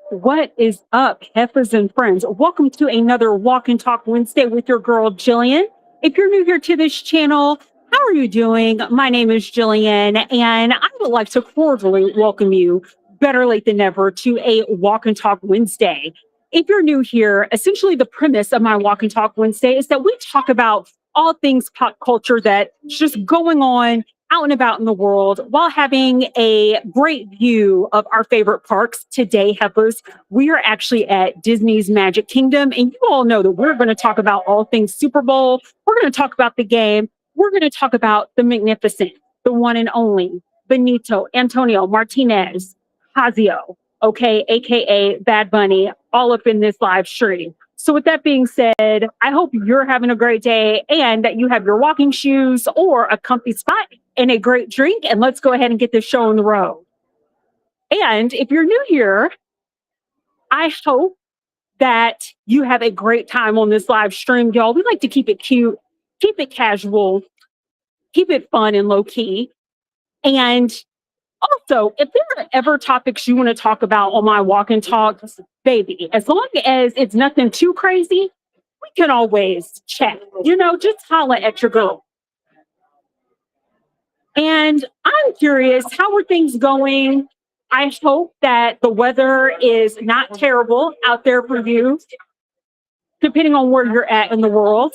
What is up, Heffas and friends? Welcome to another Walk and Talk Wednesday with your girl, Jillian. If you're new here to this channel, how are you doing? My name is Jillian, and I would like to cordially welcome you, better late than never, to a Walk and Talk Wednesday. If you're new here, essentially the premise of my Walk and Talk Wednesday is that we talk about all things pop culture that's just going on out and about in the world while having a great view of our favorite parks. Today, Heifers, we are actually at Disney's Magic Kingdom, and you all know that we're going to talk about all things Super Bowl. We're going to talk about the game. We're going to talk about the magnificent, the one and only Benito Antonio Martinez Hazio, okay, aka Bad Bunny, all up in this live stream. So with that being said, I hope you're having a great day and that you have your walking shoes or a comfy spot and a great drink. And let's go ahead and get this show on the road. And if you're new here, I hope that you have a great time on this live stream, y'all. We like to keep it cute, keep it casual, keep it fun and low key. And also, if there are ever topics you want to talk about on my walk and talk, baby, as long as it's nothing too crazy, we can always chat. Just holla at your girl. And I'm curious, how are things going? I hope that the weather is not terrible out there for you, depending on where you're at in the world.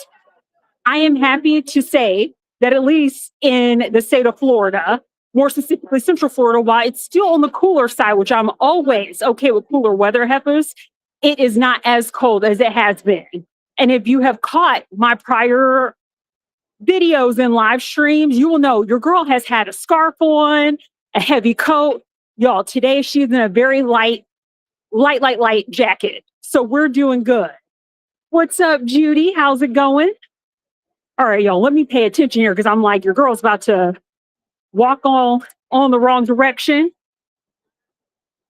I am happy to say that at least in the state of Florida, more specifically Central Florida, while it's still on the cooler side, which I'm always okay with cooler weather, Heifers, it is not as cold as it has been. And if you have caught my prior videos and live streams, you will know your girl has had a scarf on, a heavy coat. Y'all, today she's in a very light jacket. So we're doing good. What's up, Judy? How's it going? All right, y'all, let me pay attention here because I'm like, your girl's about to walk on the wrong direction.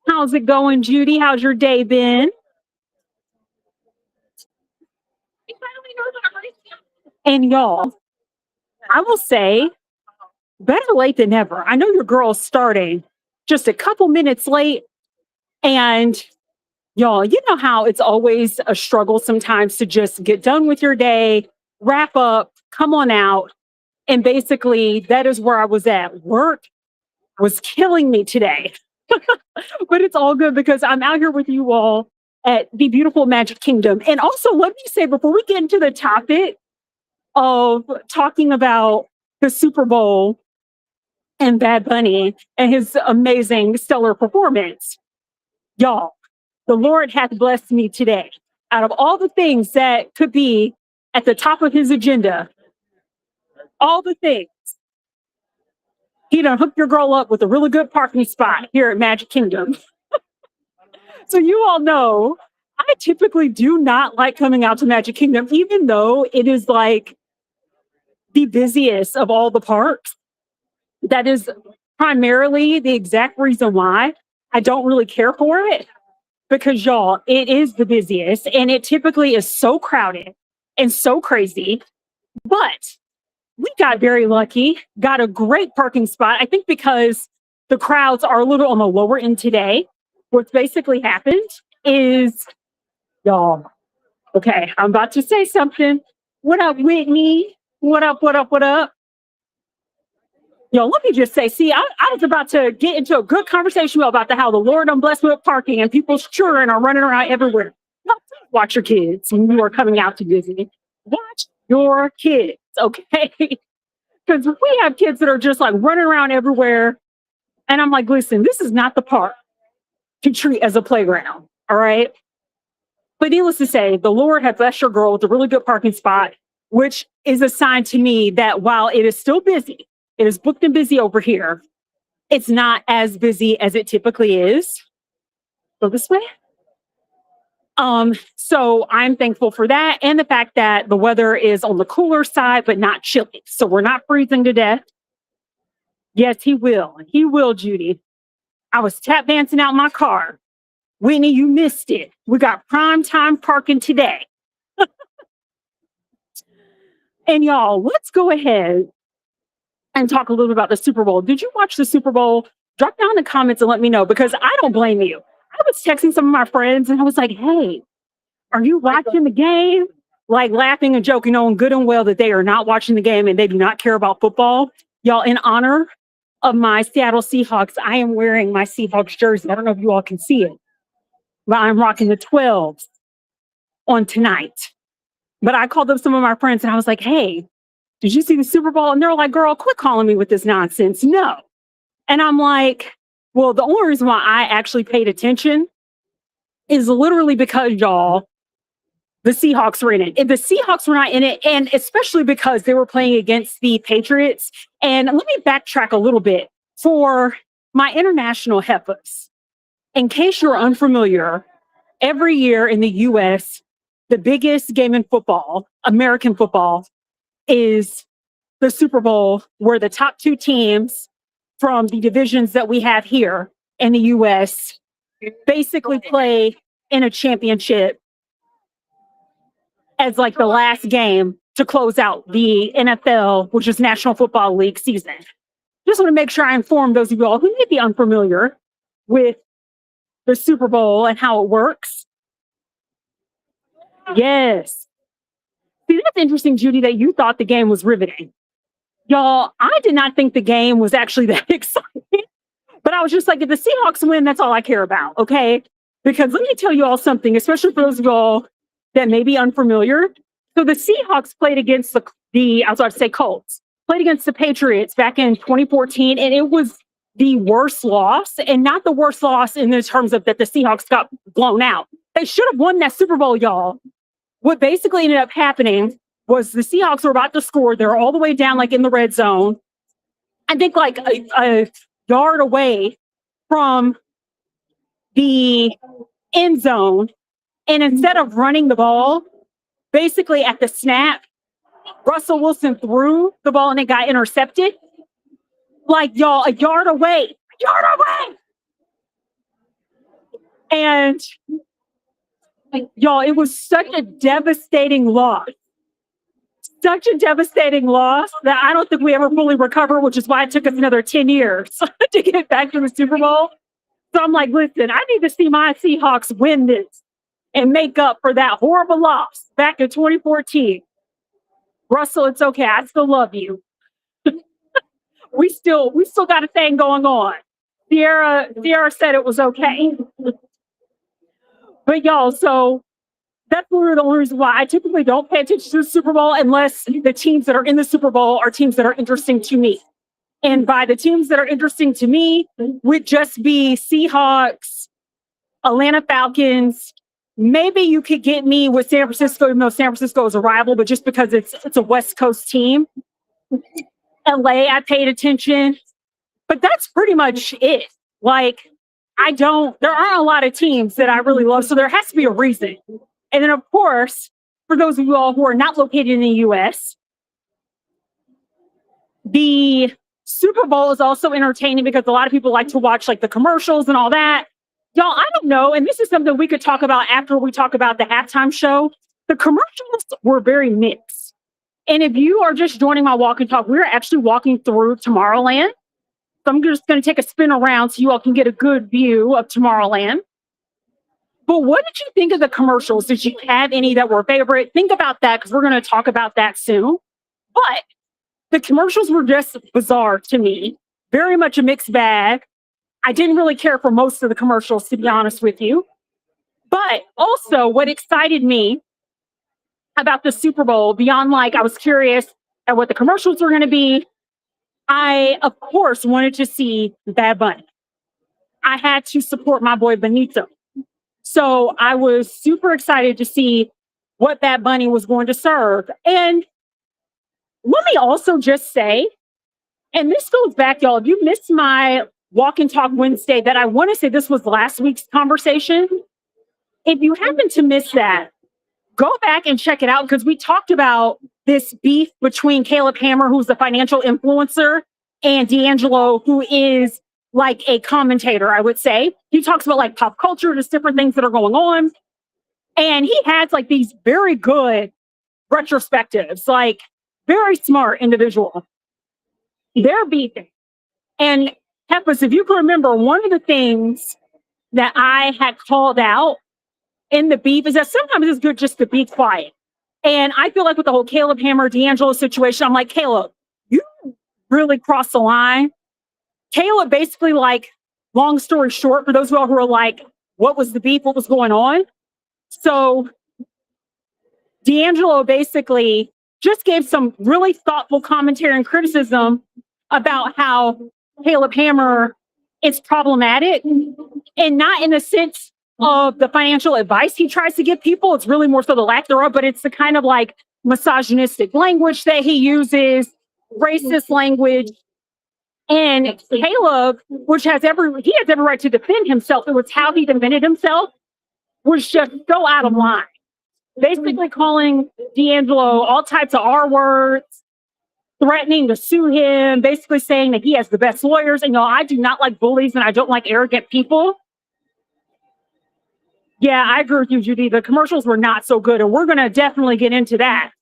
How's it going, Judy? How's your day been? And y'all, I will say, better late than never. I know your girl's starting just a couple minutes late. And y'all, you know how it's always a struggle sometimes to just get done with your day, wrap up, come on out. And basically, that is where I was at. Work was killing me today. But it's all good because I'm out here with you all at the beautiful Magic Kingdom. And also, let me say, before we get into the topic of talking about the Super Bowl and Bad Bunny and his amazing, stellar performance, y'all, the Lord hath blessed me today. Out of all the things that could be at the top of his agenda, all the things, he done hooked your girl up with a really good parking spot here at Magic Kingdom. So you all know, I typically do not like coming out to Magic Kingdom, even though it is like the busiest of all the parks. That is primarily the exact reason why I don't really care for it. Because y'all, it is the busiest and it typically is so crowded and so crazy. But we got very lucky, got a great parking spot. I think because the crowds are a little on the lower end today, what's basically happened is, y'all, okay, I'm about to say something. What up, Whitney? What up, what up, what up? Yo, let me just say, see, I was about to get into a good conversation about how the Lord done blessed with parking and people's children are running around everywhere. Watch your kids when you are coming out to Disney. Watch your kids, okay? Because we have kids that are just like running around everywhere. And I'm like, listen, this is not the park to treat as a playground, all right? But needless to say, the Lord has blessed your girl with a really good parking spot, which is a sign to me that while it is still busy, it is booked and busy over here, it's not as busy as it typically is. Go this way. So I'm thankful for that. And the fact that the weather is on the cooler side, but not chilly. So we're not freezing to death. Yes, he will. He will, Judy. I was tap dancing out my car. Whitney, you missed it. We got prime time parking today. And y'all, let's go ahead and talk a little bit about the Super Bowl. Did you watch the Super Bowl? Drop down in the comments and let me know, because I don't blame you. I was texting some of my friends and I was like, hey, are you watching the game? Like laughing and joking, knowing good and well that they are not watching the game and they do not care about football. Y'all, in honor of my Seattle Seahawks, I am wearing my Seahawks jersey. I don't know if you all can see it, but I'm rocking the 12s on tonight. But I called up some of my friends and I was like, hey, did you see the Super Bowl? And they're like, girl, quit calling me with this nonsense. No. And I'm like, well, the only reason why I actually paid attention is literally because, y'all, the Seahawks were in it. If the Seahawks were not in it, and especially because they were playing against the Patriots. And let me backtrack a little bit for my international Heffas. In case you're unfamiliar, every year in the US, the biggest game in football, American football, is the Super Bowl, where the top two teams from the divisions that we have here in the US basically play in a championship as like the last game to close out the NFL, which is National Football League season. Just want to make sure I inform those of you all who may be unfamiliar with the Super Bowl and how it works. Yes. See, that's interesting, Judy, that you thought the game was riveting. Y'all, I did not think the game was actually that exciting. But I was just like, if the Seahawks win, that's all I care about, okay? Because let me tell you all something, especially for those of y'all that may be unfamiliar. So the Seahawks played against the I was about to say Colts, played against the Patriots back in 2014, and it was the worst loss, and not the worst loss in the terms of that the Seahawks got blown out. They should have won that Super Bowl, y'all. What basically ended up happening was the Seahawks were about to score. They're all the way down, like in the red zone. I think like a yard away from the end zone. And instead of running the ball, basically at the snap, Russell Wilson threw the ball and it got intercepted. Like, y'all, a yard away. And y'all, it was such a devastating loss. Such a devastating loss that I don't think we ever fully recover, which is why it took us another 10 years to get back to the Super Bowl. So I'm like, listen, I need to see my Seahawks win this and make up for that horrible loss back in 2014. Russell, it's okay. I still love you. we still got a thing going on. Sierra said it was okay. But y'all, so that's one of the only reasons why I typically don't pay attention to the Super Bowl unless the teams that are in the Super Bowl are teams that are interesting to me. And by the teams that are interesting to me would just be Seahawks, Atlanta Falcons. Maybe you could get me with San Francisco, even though San Francisco is a rival, but just because it's a West Coast team. LA, I paid attention. But that's pretty much it. Like, there aren't a lot of teams that I really love, so there has to be a reason. And then, of course, for those of you all who are not located in the US, the Super Bowl is also entertaining because a lot of people like to watch like the commercials and all that. Y'all, I don't know. And this is something we could talk about after we talk about the halftime show. The commercials were very mixed. And if you are just joining my walk and talk, we're actually walking through Tomorrowland. So I'm just going to take a spin around so you all can get a good view of Tomorrowland. But what did you think of the commercials? Did you have any that were favorite? Think about that because we're going to talk about that soon. But the commercials were just bizarre to me. Very much a mixed bag. I didn't really care for most of the commercials, to be honest with you. But also what excited me about the Super Bowl, beyond like I was curious at what the commercials were going to be, I, of course, wanted to see Bad Bunny. I had to support my boy Benito. So I was super excited to see what Bad Bunny was going to serve. And let me also just say, and this goes back, y'all, if you missed my Walk and Talk Wednesday, that I want to say this was last week's conversation. If you happen to miss that, go back and check it out because we talked about this beef between Caleb Hammer, who's the financial influencer, and D'Angelo, who is like a commentator, I would say. He talks about like pop culture, just different things that are going on. And he has like these very good retrospectives, like very smart individual. They're beefing. And Heffas, if you can remember, one of the things that I had called out in the beef is that sometimes it's good just to be quiet. And I feel like with the whole Caleb Hammer D'Angelo situation, I'm like, Caleb, you really crossed the line. Caleb basically, like, long story short, for those of y'all who are like, what was the beef? What was going on? So D'Angelo basically just gave some really thoughtful commentary and criticism about how Caleb Hammer is problematic, and not in the sense of the financial advice he tries to give people. It's really more so the lack thereof, but it's the kind of like misogynistic language that he uses, racist language. And Caleb, which has he has every right to defend himself. It was how he defended himself was just so out of line. Basically calling D'Angelo all types of R words, threatening to sue him, basically saying that he has the best lawyers. And I do not like bullies and I don't like arrogant people. Yeah, I agree with you, Judy. The commercials were not so good, and we're going to definitely get into that.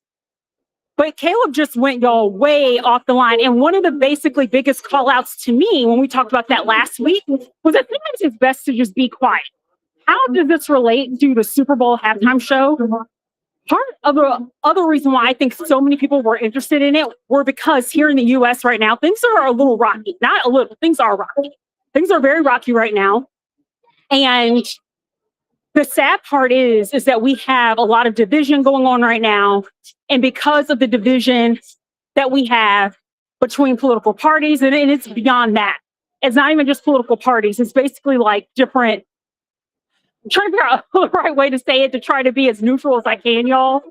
But Caleb just went, way off the line. And one of the basically biggest call outs to me when we talked about that last week was that sometimes it's best to just be quiet. How does this relate to the Super Bowl halftime show? Part of the other reason why I think so many people were interested in it were because here in the US right now, things are a little rocky. Not a little, things are rocky. Things are very rocky right now. And the sad part is that we have a lot of division going on right now. And because of the division that we have between political parties, and it's beyond that. It's not even just political parties. It's basically like different. I'm trying to figure out the right way to say it to try to be as neutral as I can, y'all.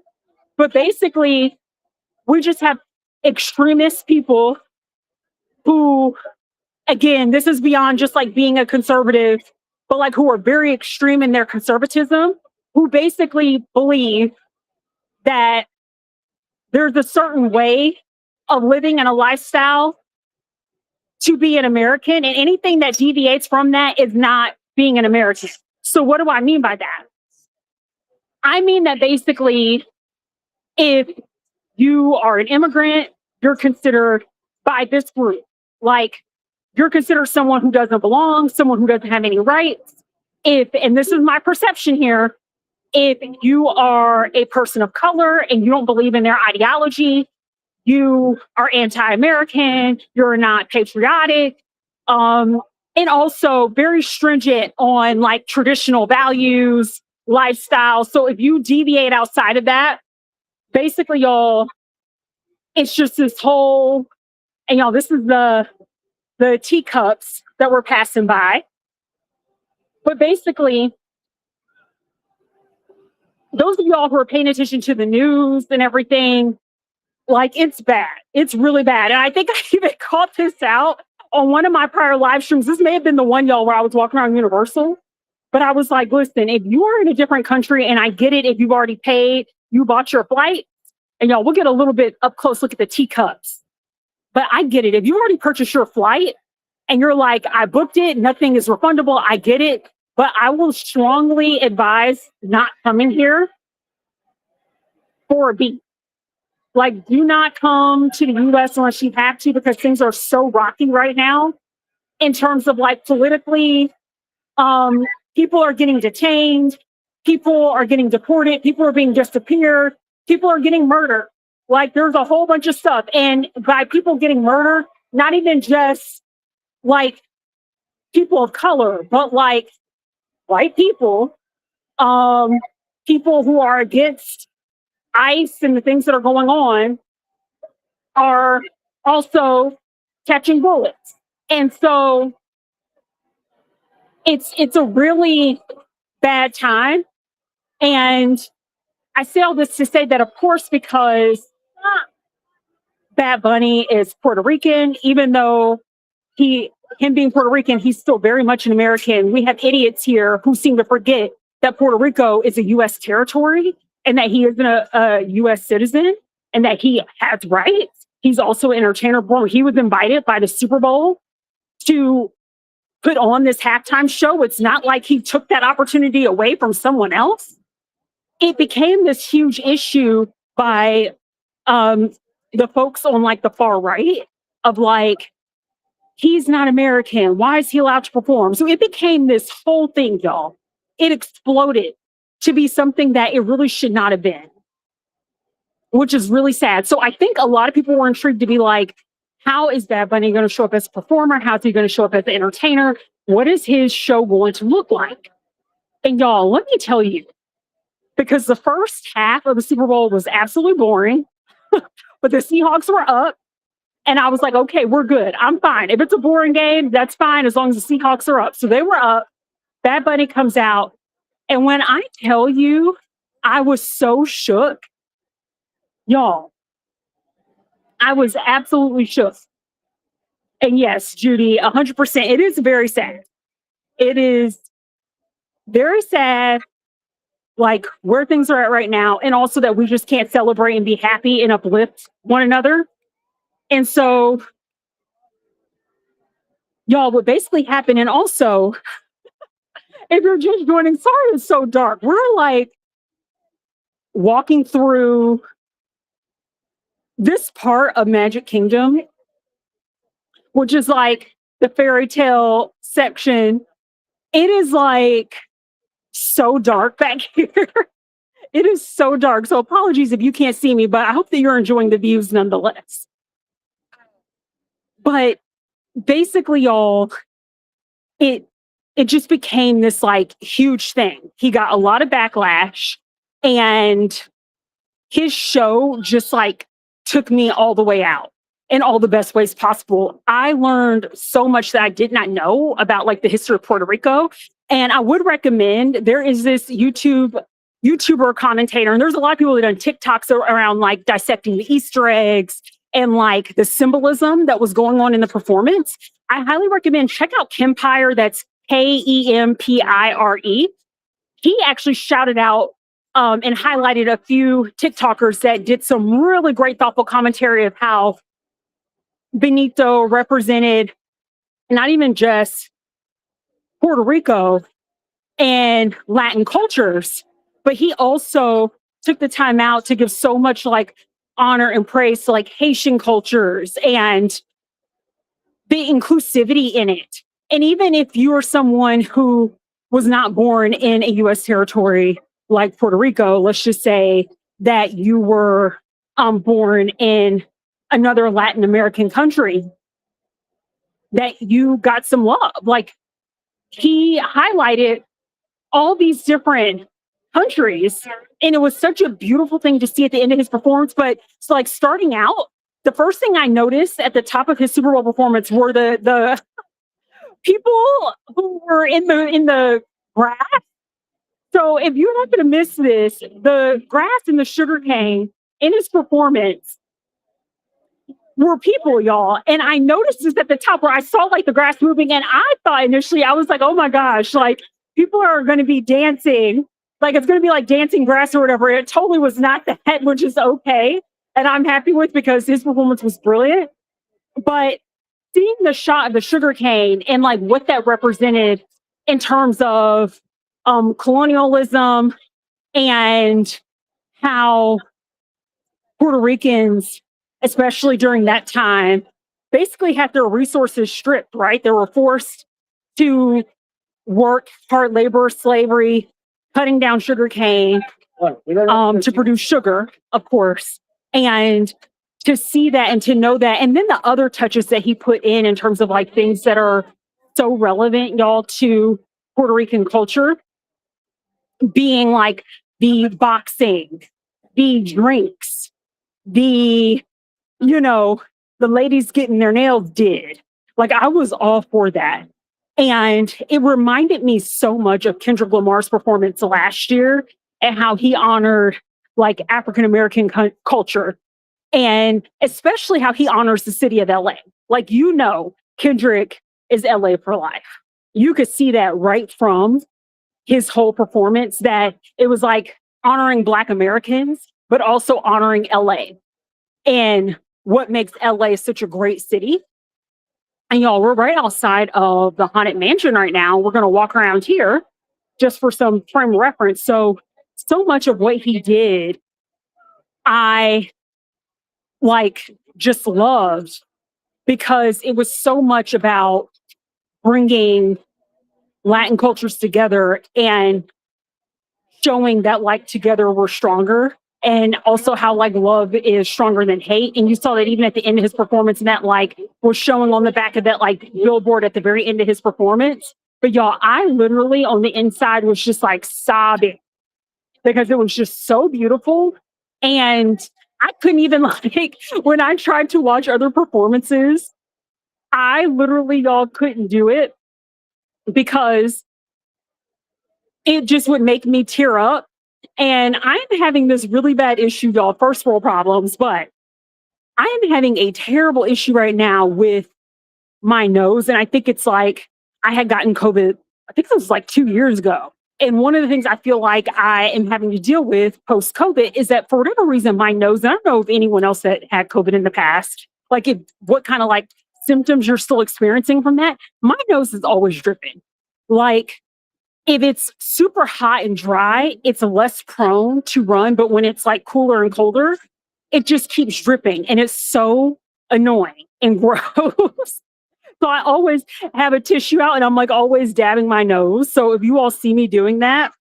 But basically, we just have extremist people who, again, this is beyond just like being a conservative, but like who are very extreme in their conservatism, who basically believe that there's a certain way of living and a lifestyle to be an American, and anything that deviates from that is not being an American. So what do I mean by that? I mean that basically, if you are an immigrant, you're considered by this group, like you're considered someone who doesn't belong, someone who doesn't have any rights. And this is my perception here, if you are a person of color and you don't believe in their ideology, you are anti-American, you're not patriotic, and also very stringent on like traditional values, lifestyle. So if you deviate outside of that, basically, y'all, it's just this whole, and y'all, this is the teacups that we're passing by. But basically, those of y'all who are paying attention to the news and everything, like, it's bad. It's really bad. And I think I even caught this out on one of my prior live streams. This may have been the one, y'all, where I was walking around Universal. But I was like, listen, if you are in a different country, and I get it, if you've already paid, you bought your flight, and y'all, we'll get a little bit up close look at the teacups. But I get it. If you already purchased your flight and you're like, I booked it, nothing is refundable, I get it. But I will strongly advise not coming here for a beat. Like, do not come to the US unless you have to, because things are so rocky right now in terms of like politically. People are getting detained, people are getting deported, people are being disappeared, people are getting murdered. Like, there's a whole bunch of stuff. And by people getting murdered, not even just like people of color, but like white people, people who are against ICE and the things that are going on are also catching bullets. And so it's a really bad time. And I say all this to say that, of course, because Bad Bunny is Puerto Rican, even though him being Puerto Rican, he's still very much an American. We have idiots here who seem to forget that Puerto Rico is a U.S. territory and that he isn't a U.S. citizen and that he has rights. He's also an entertainer. He was invited by the Super Bowl to put on this halftime show. It's not like he took that opportunity away from someone else. It became this huge issue by the folks on like the far right of like, He's not American. Why is he allowed to perform? So it became this whole thing, y'all. It exploded to be something that it really should not have been, which is really sad. So I think a lot of people were intrigued to be like, how is Bad Bunny going to show up as a performer? How's he going to show up as an entertainer? What is his show going to look like? And y'all, let me tell you, because the first half of the Super Bowl was absolutely boring, but the Seahawks were up. And I was like, okay, we're good. I'm fine. If it's a boring game, that's fine as long as the Seahawks are up. So they were up. Bad Bunny comes out. And when I tell you, I was so shook, y'all, I was absolutely shook. And yes, Judy, 100%. It is very sad. It is very sad, like where things are at right now. And also that we just can't celebrate and be happy and uplift one another. And so, y'all, what basically happened, and also, if you're just joining, sorry it's so dark. We're like walking through this part of Magic Kingdom, which is like the fairy tale section. It is like so dark back here. It is so dark. So apologies if you can't see me, but I hope that you're enjoying the views nonetheless. But basically, y'all, it just became this like huge thing. He got a lot of backlash, and his show just like took me all the way out in all the best ways possible. I learned so much that I did not know about like the history of Puerto Rico. And I would recommend, there is this YouTuber commentator, and there's a lot of people that have done TikToks around like dissecting the Easter eggs and like the symbolism that was going on in the performance. I highly recommend check out Kempire. That's Kempire. He actually shouted out and highlighted a few TikTokers that did some really great thoughtful commentary of how Benito represented not even just Puerto Rico and Latin cultures, but he also took the time out to give so much like honor and praise to like Haitian cultures and the inclusivity in it. And even if you are someone who was not born in a US territory like Puerto Rico, let's just say that you were born in another Latin American country, that you got some love. Like he highlighted all these different countries, and it was such a beautiful thing to see at the end of his performance. But it's like starting out, the first thing I noticed at the top of his Super Bowl performance were the people who were in the grass. So if you happen to miss this, the grass and the sugarcane in his performance were people, y'all. And I noticed this at the top where I saw like the grass moving, and I thought initially, I was like, oh my gosh, like people are going to be dancing. Like it's going to be like dancing grass or whatever. It totally was not that, which is okay. And I'm happy with, because his performance was brilliant. But seeing the shot of the sugarcane and like what that represented in terms of colonialism and how Puerto Ricans, especially during that time, basically had their resources stripped, right? They were forced to work hard labor, slavery, cutting down sugarcane to produce sugar, of course. And to see that and to know that, and then the other touches that he put in terms of like things that are so relevant, y'all, to Puerto Rican culture, being like the boxing, the drinks, the, the ladies getting their nails did. Like I was all for that. And it reminded me so much of Kendrick Lamar's performance last year and how he honored like African-American culture, and especially how he honors the city of LA. Like, Kendrick is LA for life. You could see that right from his whole performance, that it was like honoring Black Americans, but also honoring LA and what makes LA such a great city. And y'all, we're right outside of the Haunted Mansion right now. We're going to walk around here just for some frame of reference. So much of what he did, I just loved. because it was so much about bringing Latin cultures together and showing that like together we're stronger, and also how like love is stronger than hate. And you saw that even at the end of his performance, and that like was showing on the back of that like billboard at the very end of his performance. But y'all, I literally on the inside was just like sobbing because it was just so beautiful. And I couldn't even like when I tried to watch other performances, I literally y'all couldn't do it because it just would make me tear up. And I'm having this really bad issue, y'all, first world problems, but I am having a terrible issue right now with my nose. And I think it's like I had gotten COVID, I think it was like 2 years ago. And one of the things I feel like I am having to deal with post COVID is that for whatever reason, my nose, and I don't know if anyone else that had COVID in the past, like if, what kind of like symptoms you're still experiencing from that, my nose is always dripping. Like if it's super hot and dry, it's less prone to run. But when it's like cooler and colder, it just keeps dripping. And it's so annoying and gross. So I always have a tissue out and I'm like always dabbing my nose. So if you all see me doing that,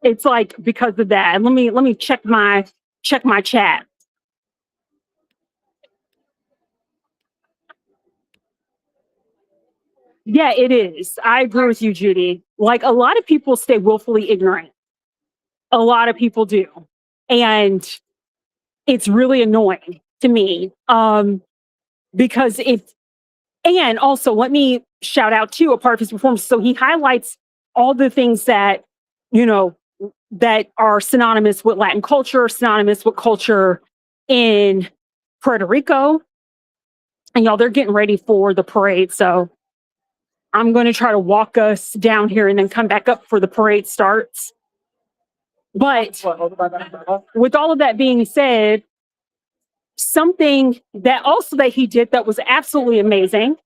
it's like because of that. And let me check my chat. Yeah, it is. I agree with you, Judy. Like a lot of people stay willfully ignorant. A lot of people do. And it's really annoying to me. Because if and also let me shout out to a part of his performance. So he highlights all the things that, you know, that are synonymous with Latin culture, synonymous with culture in Puerto Rico. And y'all, they're getting ready for the parade. So I'm going to try to walk us down here and then come back up for the parade starts. But with all of that being said, something that also that he did that was absolutely amazing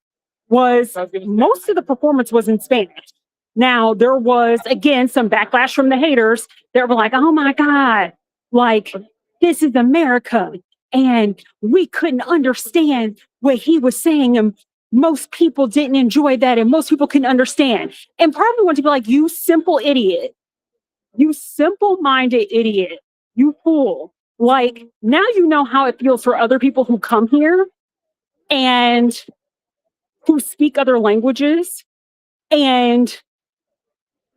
was most of the performance was in Spanish. Now there was again some backlash from the haters that were like, "Oh my God, like this is America," and we couldn't understand what he was saying, and most people didn't enjoy that, and most people couldn't understand. And part of me wanted to be like, "You simple idiot, you simple-minded idiot, you fool." Like now you know how it feels for other people who come here and who speak other languages, and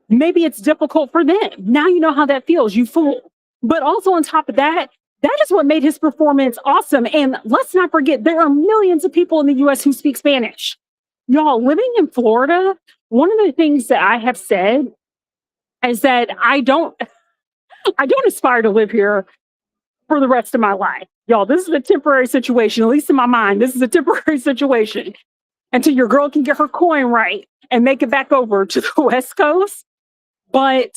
maybe it's difficult for them. Now you know how that feels, you fool. But also on top of that, that is what made his performance awesome. And let's not forget, there are millions of people in the US who speak Spanish. Y'all, living in Florida, one of the things that I have said is that I don't aspire to live here for the rest of my life. Y'all, this is a temporary situation, at least in my mind. This is a temporary situation until your girl can get her coin right and make it back over to the West Coast. But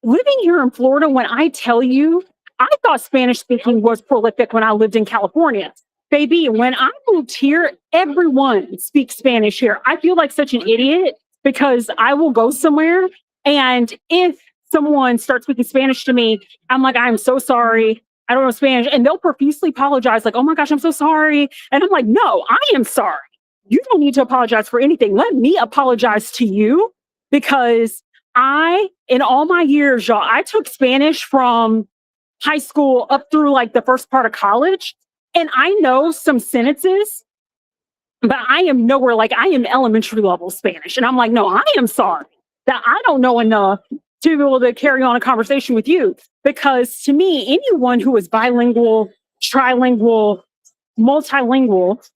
living here in Florida, when I tell you, I thought Spanish speaking was prolific when I lived in California. Baby, when I moved here, everyone speaks Spanish here. I feel like such an idiot because I will go somewhere and if someone starts speaking Spanish to me, I'm like, "I'm so sorry. I don't know Spanish." And they'll profusely apologize, like, "Oh my gosh, I'm so sorry." And I'm like, "No, I am sorry. You don't need to apologize for anything. Let me apologize to you because in all my years, y'all, I took Spanish from high school up through like the first part of college. And I know some sentences, but I am nowhere like I am elementary level Spanish. And I'm like, "No, I am sorry that I don't know enough to be able to carry on a conversation with you." Because to me, anyone who is bilingual, trilingual, multilingual,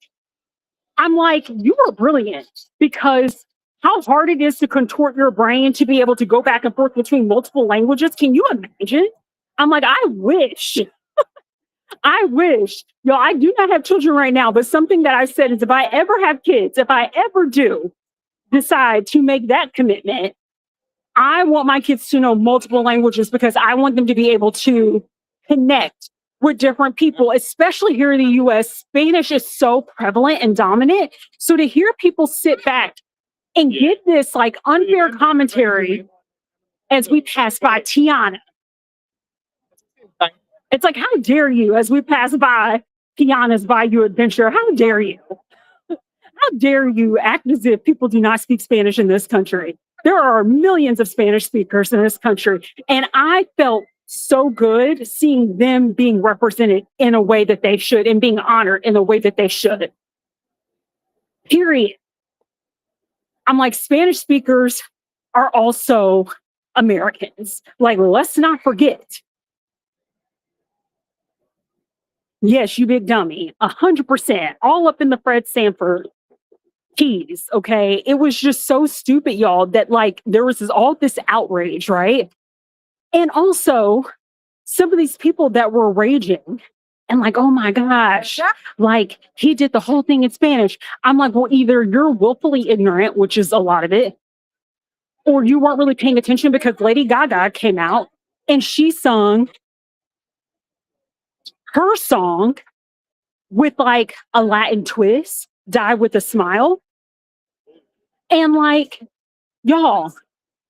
I'm like, "You are brilliant," because how hard it is to contort your brain to be able to go back and forth between multiple languages. Can you imagine? I'm like, I wish, yo, I do not have children right now, but something that I said is if I ever have kids, if I ever do decide to make that commitment, I want my kids to know multiple languages because I want them to be able to connect with different people, especially here in the US. Spanish is so prevalent and dominant. So to hear people sit back and give this like unfair commentary as we pass by Tiana It's like, how dare you, as we pass by Kiana's Bayou Adventure, how dare you? How dare you act as if people do not speak Spanish in this country? There are millions of Spanish speakers in this country. And I felt so good seeing them being represented in a way that they should and being honored in a way that they should. Period. I'm like, Spanish speakers are also Americans. Like, let's not forget. Yes, you big dummy. 100%. All up in the Fred Sanford keys. Okay. It was just so stupid, y'all, that like there was all this outrage, right? And also some of these people that were raging and like, oh my gosh, like he did the whole thing in Spanish. I'm like, well, either you're willfully ignorant, which is a lot of it, or you weren't really paying attention because Lady Gaga came out and she sung her song with like a Latin twist, Die with a Smile. And like, y'all,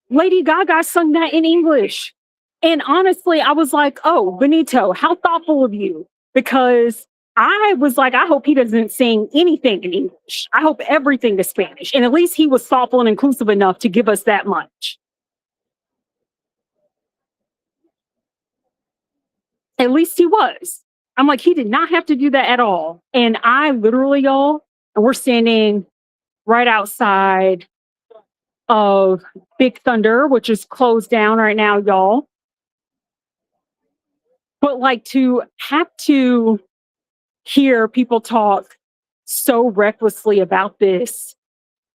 Lady Gaga sung that in English. And honestly, I was like, oh, Benito, how thoughtful of you. Because I was like, I hope he doesn't sing anything in English. I hope everything is Spanish. And at least he was thoughtful and inclusive enough to give us that much. At least he was. I'm like, he did not have to do that at all. And I literally, y'all, and we're standing right outside of Big Thunder, which is closed down right now, y'all. But like to have to hear people talk so recklessly about this,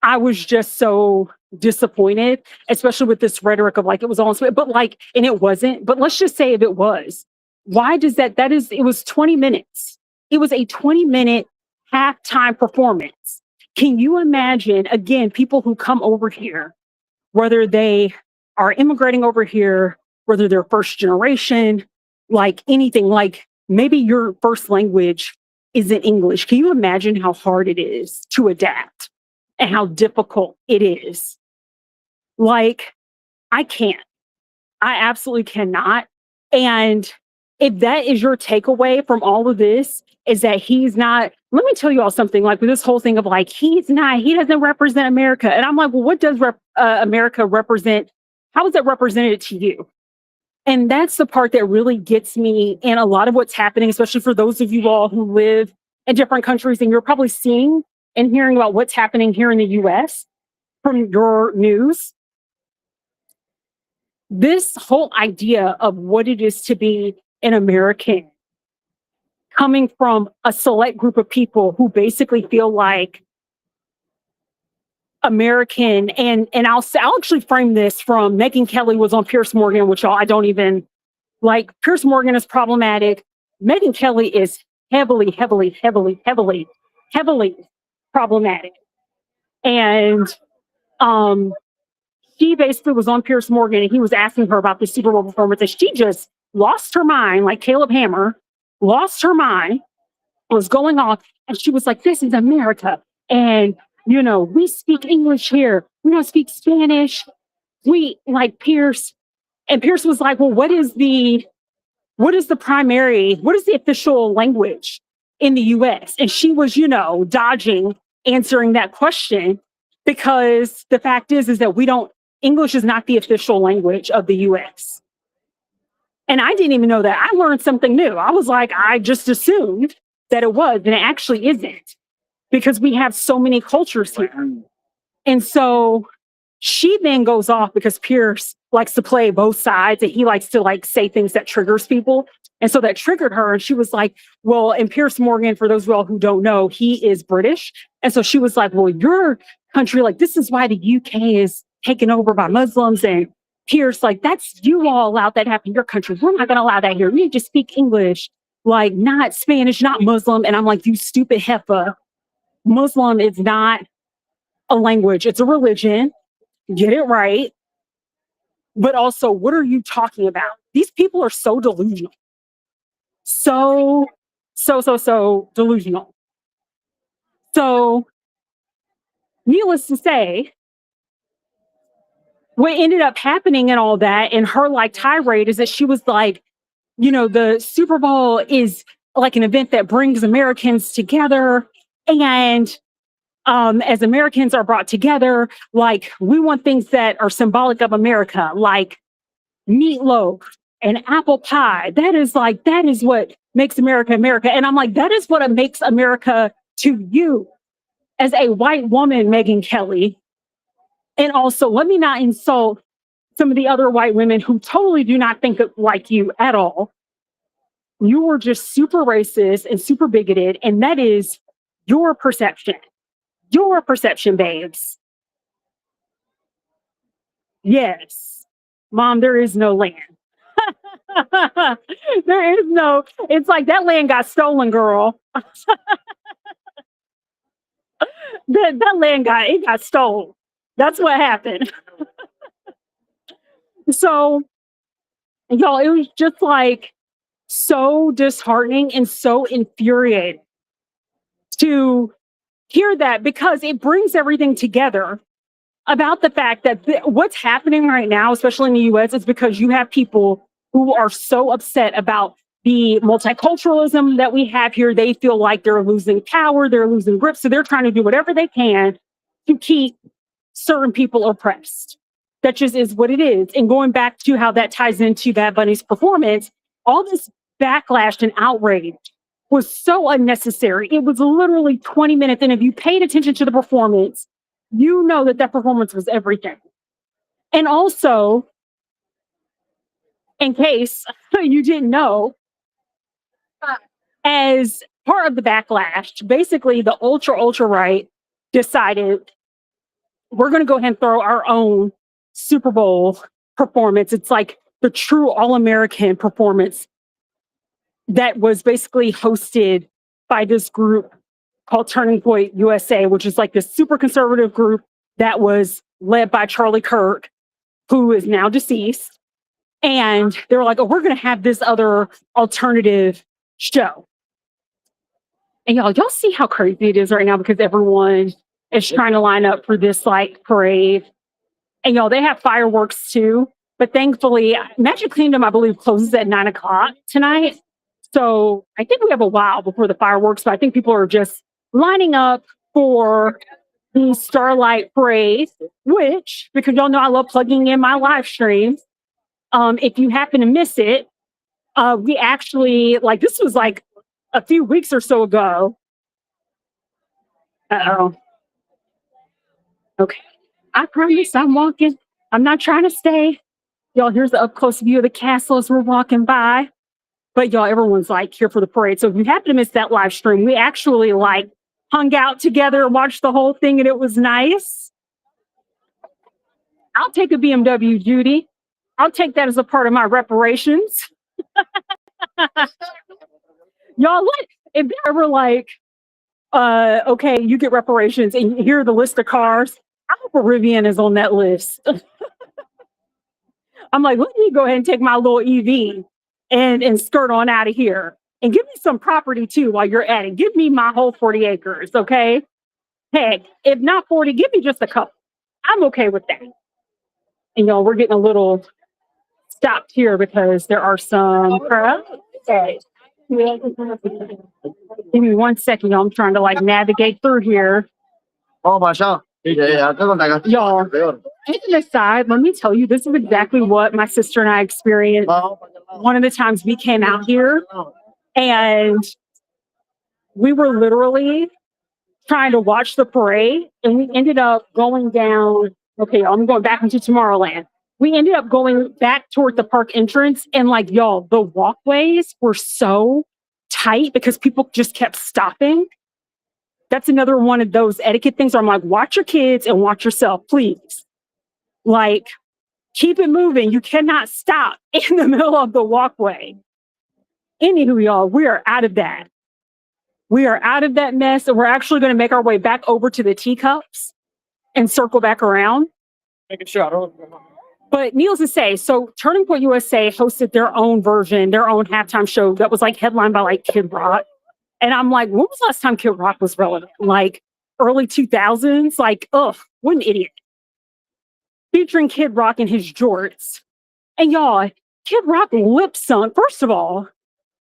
I was just so disappointed, especially with this rhetoric of like it was all, but like, and it wasn't. But let's just say if it was, why does that is, it was 20 minutes. It was a 20-minute halftime performance. Can you imagine, again, people who come over here, whether they are immigrating over here, whether they're first generation, like anything, like maybe your first language isn't English. Can you imagine how hard it is to adapt and how difficult it is? Like, I can't. I absolutely cannot. And if that is your takeaway from all of this, is that he's not, let me tell you all something, like with this whole thing of like, he doesn't represent America. And I'm like, well, what does America represent? How is that represented to you? And that's the part that really gets me in a lot of what's happening, especially for those of you all who live in different countries and you're probably seeing and hearing about what's happening here in the US from your news. This whole idea of what it is to be an American coming from a select group of people who basically feel like American, and I'll actually frame this from Megyn Kelly was on Piers Morgan, which I don't even like. Piers Morgan is problematic. Megyn Kelly is heavily problematic. And she basically was on Piers Morgan and he was asking her about the Super Bowl performance and she just lost her mind, like Caleb Hammer, lost her mind, was going off. And she was like, this is America. And, you know, we speak English here. We don't speak Spanish. We like Pierce. And Pierce was like, well, what is the official language in the US? And she was, you know, dodging answering that question because the fact is that English is not the official language of the US. And I didn't even know that. I learned something new. I was like, I just assumed that it was, and it actually isn't because we have so many cultures here. And so she then goes off because Pierce likes to play both sides and he likes to like say things that triggers people. And so that triggered her. And she was like, well, and Piers Morgan, for those of you all who don't know, he is British. And so she was like, well, your country, like, this is why the UK is taken over by Muslims. And Pierce, like, that's, you all allowed that to happen in your country. We're not going to allow that here. You need to speak English, like not Spanish, not Muslim. And I'm like, you stupid heifer. Muslim is not a language. It's a religion. Get it right. But also, what are you talking about? These people are so delusional. So delusional. So, needless to say, what ended up happening and all that in her like tirade is that she was like, the Super Bowl is like an event that brings Americans together. And as Americans are brought together, like we want things that are symbolic of America, like meatloaf and apple pie. That is what makes America America. And I'm like, that is what makes America to you as a white woman, Megyn Kelly. And also, let me not insult some of the other white women who totally do not think like you at all. You were just super racist and super bigoted, and that is your perception. Your perception, babes. Yes. Mom, there is no land. There is no, it's like that land got stolen, girl. That land got stolen. That's what happened. So, y'all, it was just like so disheartening and so infuriating to hear that, because it brings everything together about the fact that what's happening right now, especially in the US, is because you have people who are so upset about the multiculturalism that we have here. They feel like they're losing power, they're losing grip. So they're trying to do whatever they can to keep certain people oppressed. That just is what it is. And going back to how that ties into Bad Bunny's performance, all this backlash and outrage was so unnecessary. It was literally 20 minutes. And if you paid attention to the performance, you know that performance was everything. And also, in case you didn't know, as part of the backlash, basically the ultra right decided we're going to go ahead and throw our own Super Bowl performance. It's like the true all-American performance that was basically hosted by this group called Turning Point USA, which is like this super conservative group that was led by Charlie Kirk, who is now deceased. And they were like, oh, we're going to have this other alternative show. And y'all see how crazy it is right now, because everyone is trying to line up for this like parade. And they have fireworks too. But thankfully, Magic Kingdom, I believe, closes at 9:00 tonight. So I think we have a while before the fireworks. But I think people are just lining up for the Starlight Parade, which, because y'all know I love plugging in my live streams. If you happen to miss it, we actually, like, this was like a few weeks or so ago. Uh-oh. Okay. I promise I'm walking. I'm not trying to stay. Y'all, here's the up close view of the castle as we're walking by. But y'all, everyone's like here for the parade. So if you happen to miss that live stream, we actually like hung out together and watched the whole thing, and it was nice. I'll take a BMW, Judy. I'll take that as a part of my reparations. Y'all, what if they're ever like, okay, you get reparations, and here are the list of cars. I hope a Rivian is on that list. I'm like, let me go ahead and take my little EV and skirt on out of here. And give me some property too while you're at it. Give me my whole 40 acres, okay? Heck, if not 40, give me just a couple. I'm okay with that. And y'all, we're getting a little stopped here because there are some crowds. Okay. Give me 1 second, y'all. I'm trying to like navigate through here. Y'all, as an aside, let me tell you, this is exactly what my sister and I experienced one of the times we came out here. And we were literally trying to watch the parade, and we ended up going down. Okay, I'm going back into Tomorrowland. We ended up going back toward the park entrance, and like, y'all, the walkways were so tight because people just kept stopping. That's another one of those etiquette things where I'm like, watch your kids and watch yourself, please. Like, keep it moving. You cannot stop in the middle of the walkway. Anywho, y'all, we are out of that. We are out of that mess, and we're actually going to make our way back over to the teacups and circle back around. Make a shot. But needless to say, so Turning Point USA hosted their own version, their own halftime show that was like headlined by like Kid Rock. And I'm like, when was the last time Kid Rock was relevant? Like early 2000s? Like, ugh, what an idiot. Featuring Kid Rock in his jorts. And y'all, Kid Rock lip sung. First of all,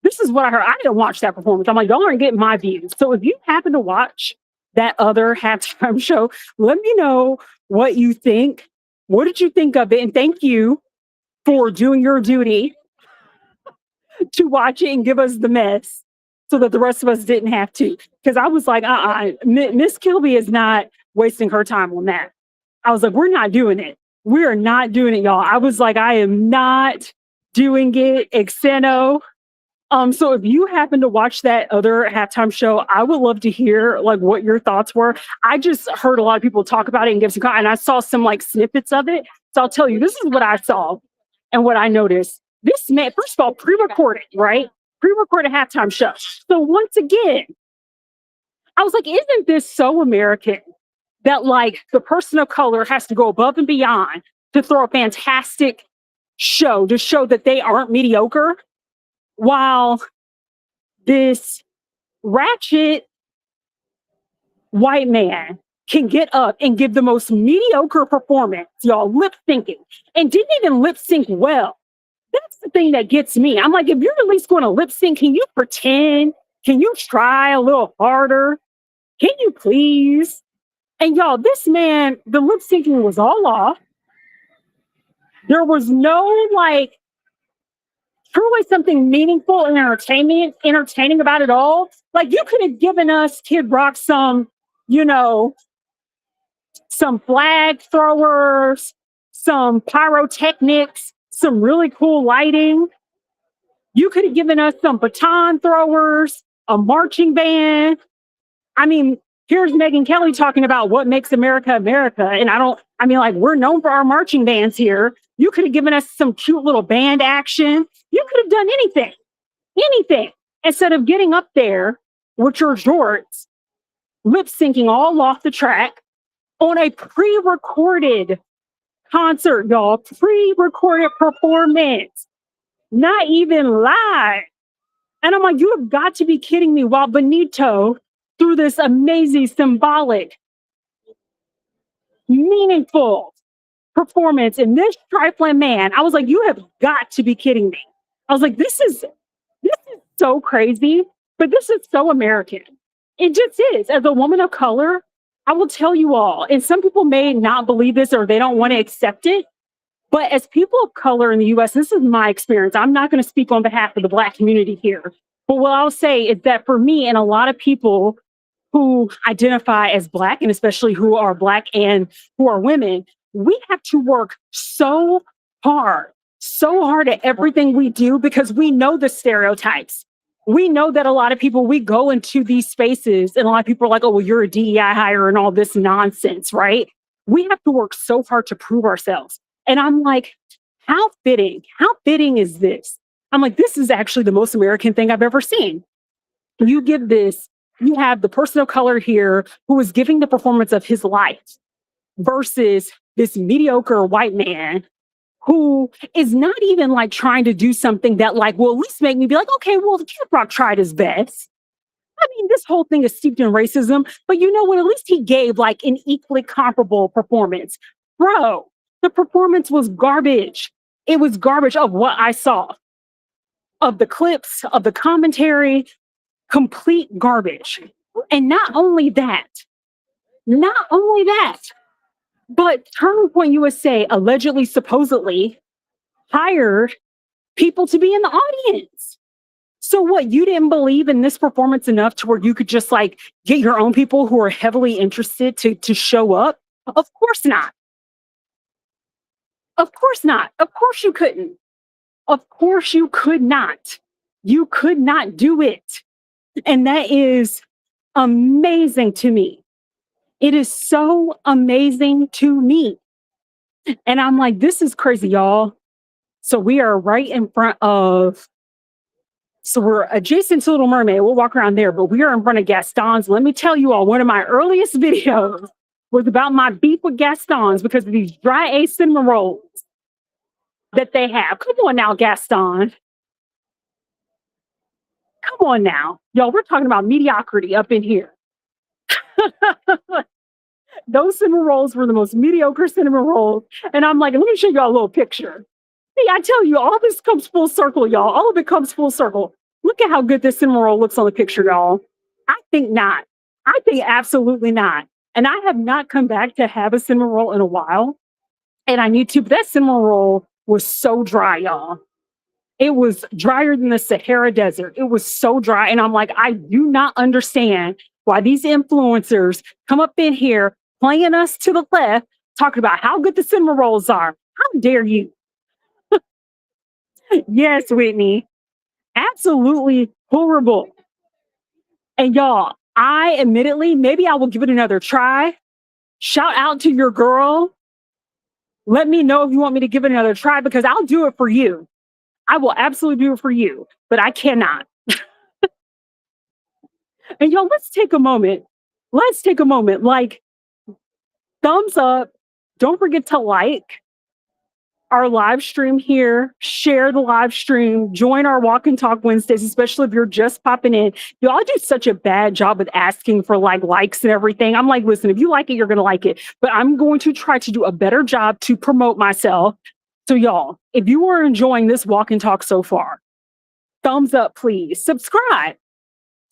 this is what I heard. I didn't watch that performance. I'm like, y'all aren't getting my views. So if you happen to watch that other halftime show, let me know what you think. What did you think of it? And thank you for doing your duty to watch it and give us the mess so that the rest of us didn't have to. Because I was like, Miss Kilby is not wasting her time on that. I was like, we're not doing it. We are not doing it, y'all. I was like, I am not doing it. Xeno. So if you happen to watch that other halftime show, I would love to hear like what your thoughts were. I just heard a lot of people talk about it and give some, and I saw some like snippets of it. So I'll tell you, this is what I saw and what I noticed. This man, first of all, pre-recorded, right? Pre-recorded halftime show. So once again, I was like, isn't this so American that like the person of color has to go above and beyond to throw a fantastic show to show that they aren't mediocre, while this ratchet white man can get up and give the most mediocre performance, y'all, lip syncing, and didn't even lip sync well. That's the thing that gets me. I'm like, if you're at least going to lip sync, can you pretend? Can you try a little harder? Can you please? And y'all, this man, the lip syncing was all off. There was no like truly something meaningful and entertaining about it all. Like you could have given us Kid Rock some, you know, some flag throwers, some pyrotechnics, some really cool lighting. You could have given us some baton throwers, a marching band. I mean, here's Megyn Kelly talking about what makes America America. And like, we're known for our marching bands here. You could have given us some cute little band action. You could have done anything, instead of getting up there with your jorts, lip syncing all off the track on a pre-recorded concert, y'all, pre-recorded performance, not even live. And I'm like, you have got to be kidding me. While Benito, through this amazing, symbolic, meaningful performance in this trifling man, I was like, you have got to be kidding me. I was like, this is so crazy, but this is so American. It just is. As a woman of color, I will tell you all, and some people may not believe this or they don't want to accept it, but as people of color in the US, this is my experience. I'm not going to speak on behalf of the Black community here, but what I'll say is that for me and a lot of people who identify as Black, and especially who are Black and who are women, we have to work so hard at everything we do because we know the stereotypes. We know that a lot of people, we go into these spaces and a lot of people are like, oh, well, you're a DEI hire and all this nonsense, right? We have to work so hard to prove ourselves. And I'm like, how fitting is this? I'm like, this is actually the most American thing I've ever seen. You have the person of color here who is giving the performance of his life versus this mediocre white man who is not even like trying to do something that like will at least make me be like, okay, well, Kid Rock tried his best. I mean, this whole thing is steeped in racism, but you know what? At least he gave like an equally comparable performance. Bro, the performance was garbage. It was garbage of what I saw, of the clips, of the commentary, complete garbage. And not only that, but Turning Point USA allegedly, supposedly hired people to be in the audience. So what, you didn't believe in this performance enough to where you could just like get your own people who are heavily interested to show up? Of course not. Of course not. Of course you couldn't. Of course you could not. You could not do it. And that is amazing to me. It is so amazing to me. And I'm like, this is crazy, y'all. So we are right in front of, so we're adjacent to Little Mermaid. We'll walk around there, but we are in front of Gaston's. Let me tell you all, one of my earliest videos was about my beef with Gaston's because of these dry aged cinnamon rolls that they have. Come on now, Gaston. Come on now. Y'all, we're talking about mediocrity up in here. Those cinnamon rolls were the most mediocre cinnamon rolls. And I'm like, let me show y'all a little picture. See, I tell you, all this comes full circle, y'all. All of it comes full circle. Look at how good this cinnamon roll looks on the picture, y'all. I think not. I think absolutely not. And I have not come back to have a cinnamon roll in a while. And I need to, but that cinnamon roll was so dry, y'all. It was drier than the Sahara Desert. It was so dry. And I'm like, I do not understand why these influencers come up in here playing us to the left, talking about how good the cinnamon rolls are. How dare you? Yes, Whitney. Absolutely horrible. And y'all, I admittedly, maybe I will give it another try. Shout out to your girl. Let me know if you want me to give it another try because I'll do it for you. I will absolutely do it for you, but I cannot. And y'all, let's take a moment. Let's take a moment. Like, thumbs up. Don't forget to like our live stream here, share the live stream, join our Walk and Talk Wednesdays, especially if you're just popping in. Y'all do such a bad job with asking for like likes and everything. I'm like, listen, if you like it, you're going to like it. But I'm going to try to do a better job to promote myself. So y'all, if you are enjoying this Walk and Talk so far, thumbs up, please. Subscribe.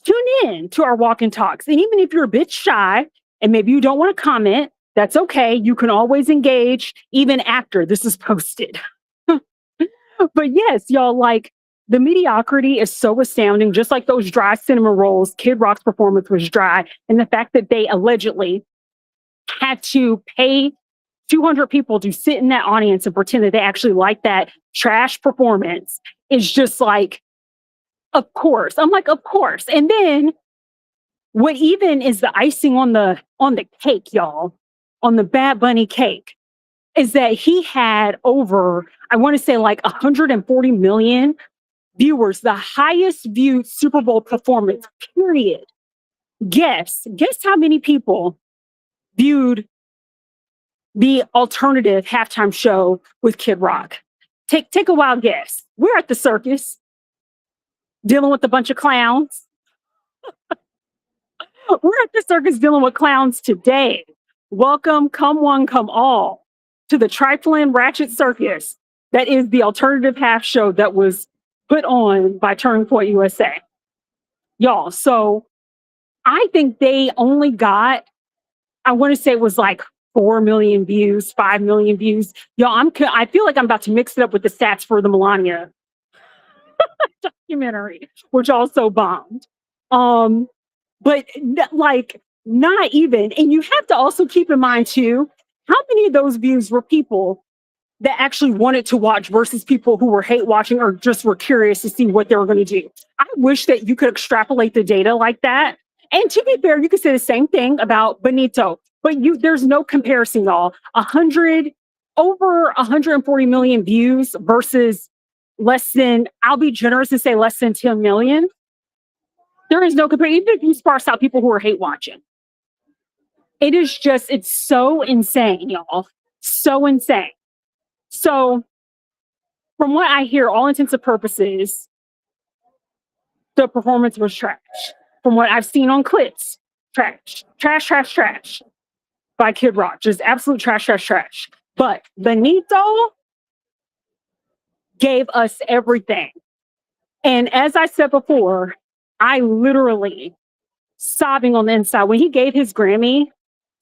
Tune in to our Walk and Talks. And even if you're a bit shy and maybe you don't want to comment, that's okay. You can always engage even after this is posted. But yes, y'all, like the mediocrity is so astounding. Just like those dry cinnamon rolls, Kid Rock's performance was dry. And the fact that they allegedly had to pay 200 people to sit in that audience and pretend that they actually like that trash performance is just like, of course. I'm like, of course. And then what even is the icing on the cake, y'all, on the Bad Bunny cake, is that he had over, I want to say like 140 million viewers, the highest viewed Super Bowl performance, period. Guess how many people viewed the alternative halftime show with Kid Rock? Take a wild guess. We're at the circus dealing with a bunch of clowns. We're at the circus dealing with clowns today. Welcome, come one, come all, to the Trifling Ratchet Circus. That is the alternative half show that was put on by Turning Point USA. Y'all, so I think they only got, I want to say it was like 4 million views, 5 million views. Y'all, I feel like I'm about to mix it up with the stats for the Melania documentary, which also bombed. But like not even, and you have to also keep in mind too, how many of those views were people that actually wanted to watch versus people who were hate watching or just were curious to see what they were going to do. I wish that you could extrapolate the data like that. And to be fair, you could say the same thing about Benito, but there's no comparison, y'all. Over 140 million views versus less than, I'll be generous and say less than 10 million. There is no comparison, even if you sparse out people who are hate watching. It is just, it's so insane, y'all. So insane. So from what I hear, all intents and purposes, the performance was trash. From what I've seen on clips, trash by Kid Rock. Just absolute trash. But Benito gave us everything. And as I said before, I literally sobbing on the inside when he gave his Grammy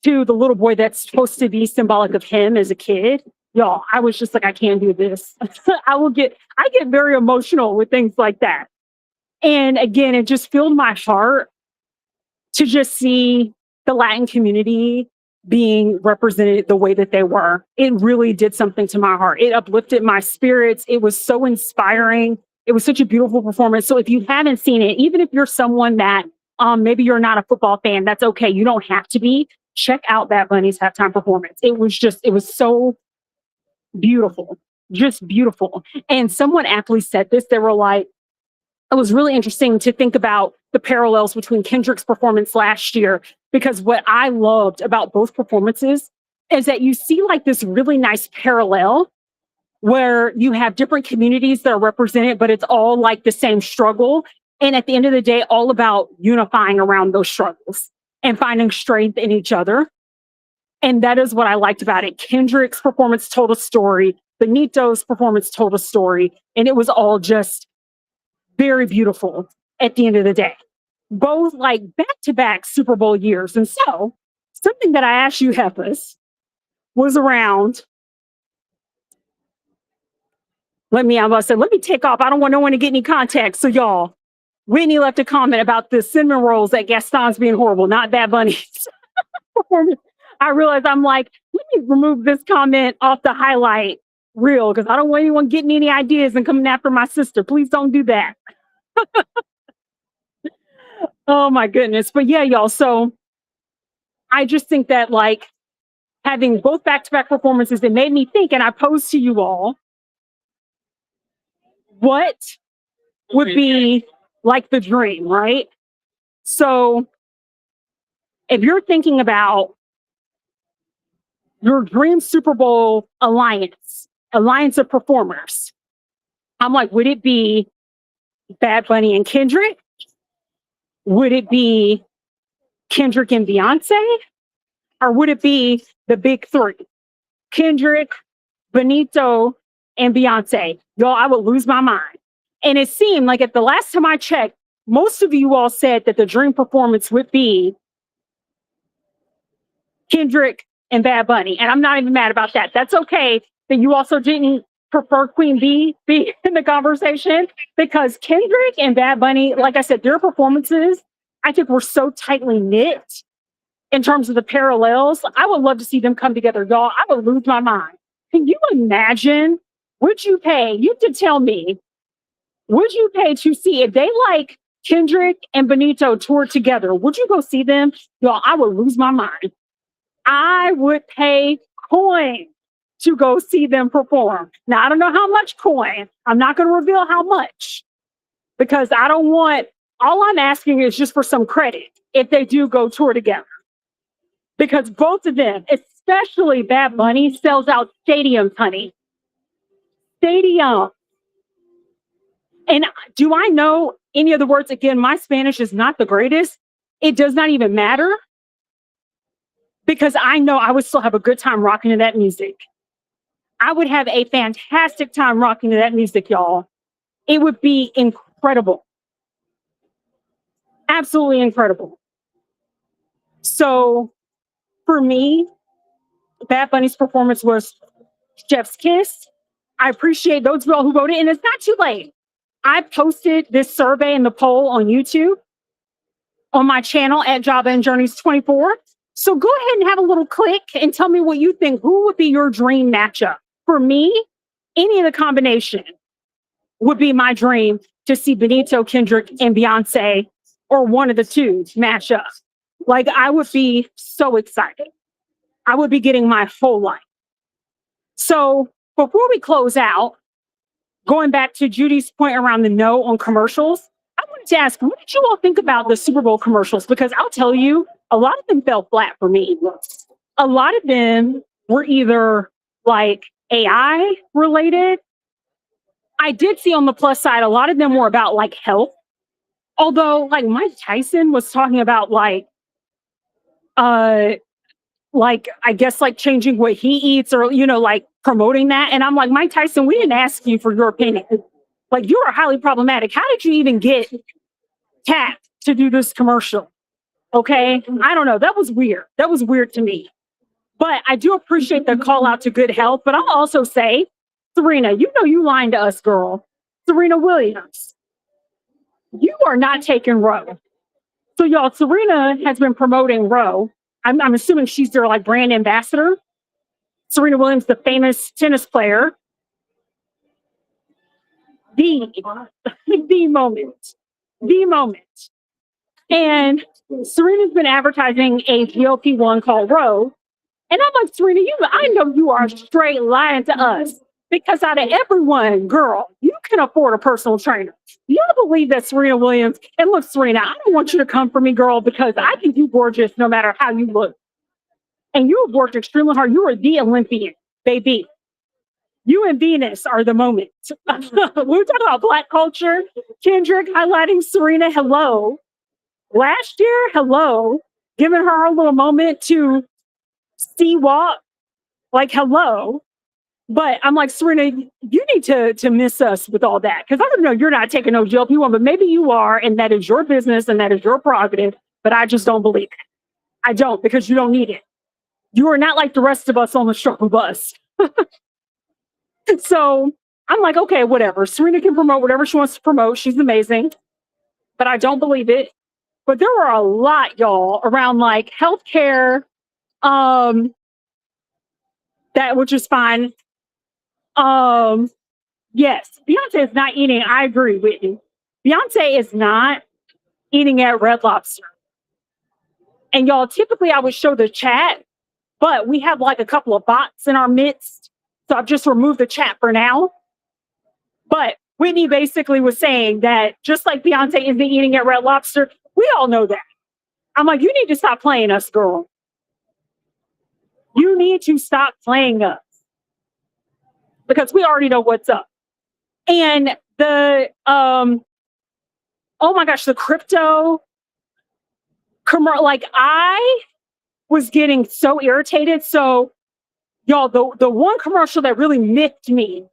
to the little boy that's supposed to be symbolic of him as a kid. Y'all, I was just like, I can't do this. I get very emotional with things like that. And again, it just filled my heart to just see the Latin community being represented the way that they were. It really did something to my heart. It uplifted my spirits. It was so inspiring. It was such a beautiful performance. So if you haven't seen it, even if you're someone that maybe you're not a football fan, that's okay. You don't have to be. Check out Bad Bunny's halftime performance. It was so beautiful, just beautiful. And someone aptly said this. They were like, it was really interesting to think about the parallels between Kendrick's performance last year, because what I loved about both performances is that you see like this really nice parallel where you have different communities that are represented, but it's all like the same struggle. And at the end of the day, all about unifying around those struggles and finding strength in each other. And that is what I liked about it. Kendrick's performance told a story. Benito's performance told a story, and it was all just very beautiful at the end of the day. Both like back-to-back Super Bowl years. And so something that I asked you, Heffas, was around. Let me take off. I don't want no one to get any context. So y'all, Whitney left a comment about the cinnamon rolls at Gaston's being horrible, not Bad Bunny's performance. I realized I'm like, let me remove this comment off the highlight reel because I don't want anyone getting any ideas and coming after my sister. Please don't do that. Oh my goodness. But yeah, y'all. So I just think that like having both back-to-back performances, it made me think, and I posed to you all, what would be like the dream, right? So if you're thinking about your dream Super Bowl alliance of performers, I'm like, would it be Bad Bunny and Kendrick? Would it be Kendrick and Beyonce? Or would it be the big three? Kendrick, Benito, and Beyonce. Y'all, I would lose my mind. And it seemed like at the last time I checked, most of you all said that the dream performance would be Kendrick and Bad Bunny. And I'm not even mad about that. That's okay that you also didn't prefer Queen B be in the conversation, because Kendrick and Bad Bunny, like I said, their performances, I think were so tightly knit in terms of the parallels. I would love to see them come together, y'all. I would lose my mind. Can you imagine? Would you pay? You have to tell me. Would you pay to see if they like Kendrick and Benito toured together? Would you go see them? Y'all, I would lose my mind. I would pay coin to go see them perform. Now, I don't know how much coin. I'm not going to reveal how much because I don't want, all I'm asking is just for some credit if they do go tour together. Because both of them, especially Bad Bunny, sells out stadiums, honey. Stadium. And do I know any of the words? Again, my Spanish is not the greatest. It does not even matter because I know I would still have a good time rocking to that music. I would have a fantastic time rocking to that music, y'all. It would be incredible. Absolutely incredible. So for me, Bad Bunny's performance was chef's kiss. I appreciate those of y'all who voted, and it's not too late. I posted this survey and the poll on YouTube on my channel at Java and Journeys 24. So go ahead and have a little click and tell me what you think. Who would be your dream matchup? For me, any of the combination would be my dream to see Benito, Kendrick, and Beyonce, or one of the two match up. Like, I would be so excited. I would be getting my whole life. So before we close out, going back to Judy's point around the no on commercials, I wanted to ask, what did you all think about the Super Bowl commercials? Because I'll tell you, a lot of them fell flat for me. A lot of them were either like AI related. I did see on the plus side, a lot of them were about like health. Although like Mike Tyson was talking about like I guess like changing what he eats or, you know, like promoting that. And I'm like, Mike Tyson, we didn't ask you for your opinion. Like, you are highly problematic. How did you even get tapped to do this commercial? Okay. I don't know. That was weird. That was weird to me. But I do appreciate the call out to good health. But I'll also say, Serena, you know you lying to us, girl. Serena Williams, you are not taking Roe. So y'all, Serena has been promoting Roe. I'm assuming she's their like brand ambassador. Serena Williams, the famous tennis player. The moment. And Serena's been advertising a GLP-1 called Roe. And I'm like, Serena, I know you are straight lying to us. Because out of everyone, girl, you can afford a personal trainer. You believe that Serena Williams, and look, Serena, I don't want you to come for me, girl, because I think you're gorgeous no matter how you look. And you have worked extremely hard. You are the Olympian, baby. You and Venus are the moment. We were talking about Black culture. Kendrick highlighting Serena, hello. Last year, hello. Giving her a little moment to see walk, like hello. But I'm like, Serena, you need to miss us with all that. Because I don't know, you're not taking no GLP-1, but maybe you are, and that is your business and that is your prerogative. But I just don't believe it. I don't, because you don't need it. You are not like the rest of us on the struggle bus. So I'm like, okay, whatever. Serena can promote whatever she wants to promote. She's amazing. But I don't believe it. But there were a lot, y'all, around like healthcare, um, that which is fine. Um, yes, Beyonce is not eating. I agree with you. Beyonce is not eating at Red Lobster. And y'all, typically I would show the chat, but we have like a couple of bots in our midst. So I've just removed the chat for now. But Whitney basically was saying that just like Beyonce isn't eating at Red Lobster, we all know that. I'm like, you need to stop playing us, girl. You need to stop playing us because we already know what's up. And the oh my gosh, the crypto commercial, like I was getting so irritated. So y'all, the one commercial that really miffed me,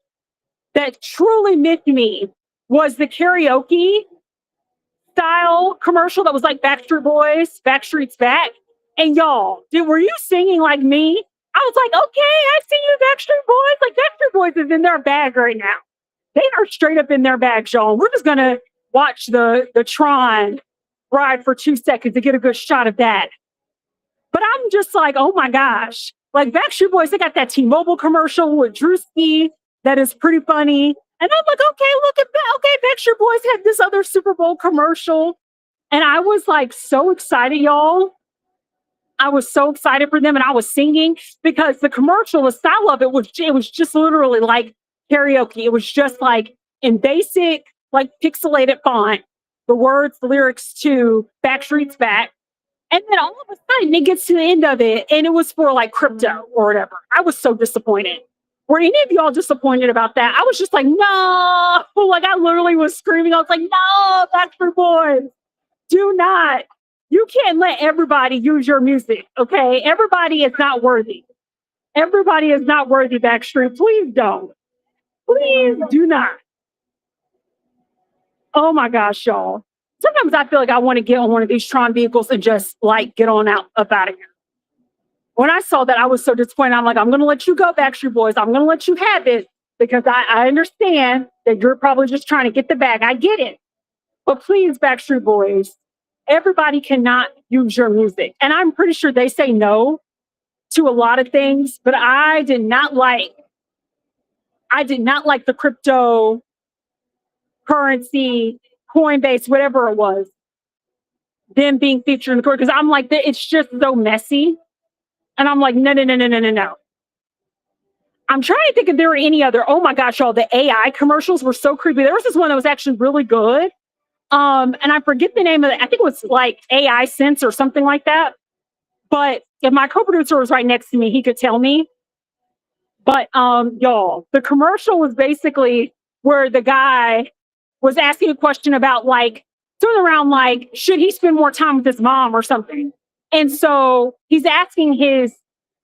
that truly miffed me, was the karaoke style commercial that was like Backstreet Boys, Backstreet's Back. And y'all, were you singing like me? I was like, okay, I see you, Backstreet Boys. Like Backstreet Boys is in their bag right now. They are straight up in their bag, y'all. We're just gonna watch the Tron ride for 2 seconds to get a good shot of that. But I'm just like, oh my gosh. Like Backstreet Boys, they got that T-Mobile commercial with Drewski that is pretty funny. And I'm like, okay, look at that. Okay, Backstreet Boys had this other Super Bowl commercial. And I was like so excited, y'all. I was so excited for them. And I was singing because the commercial, the style of it was just literally like karaoke. It was just like in basic, like pixelated font, the words, the lyrics to Backstreet's Back. And then all of a sudden it gets to the end of it and it was for like crypto or whatever. I was so disappointed. Were any of y'all disappointed about that? I was just like, no, like I literally was screaming. I was like, no, Backstreet Boys, do not. You can't let everybody use your music, okay? Everybody is not worthy. Everybody is not worthy, Backstreet. Please don't. Please do not. Oh my gosh, y'all. Sometimes I feel like I want to get on one of these Tron vehicles and just like get on up out of here. When I saw that, I was so disappointed. I'm like, I'm going to let you go, Backstreet Boys. I'm going to let you have it because I understand that you're probably just trying to get the bag. I get it. But please, Backstreet Boys, everybody cannot use your music. And I'm pretty sure they say no to a lot of things, but I did not like the cryptocurrency, Coinbase, whatever it was, them being featured in the court. Because I'm like, it's just so messy. And I'm like, no. I'm trying to think if there were any other. Oh my gosh, y'all, the AI commercials were so creepy. There was this one that was actually really good. And I forget the name of it. I think it was like AI Sense or something like that. But if my co-producer was right next to me, he could tell me. But y'all, the commercial was basically where the guy was asking a question about like something around like, should he spend more time with his mom or something? And so he's asking his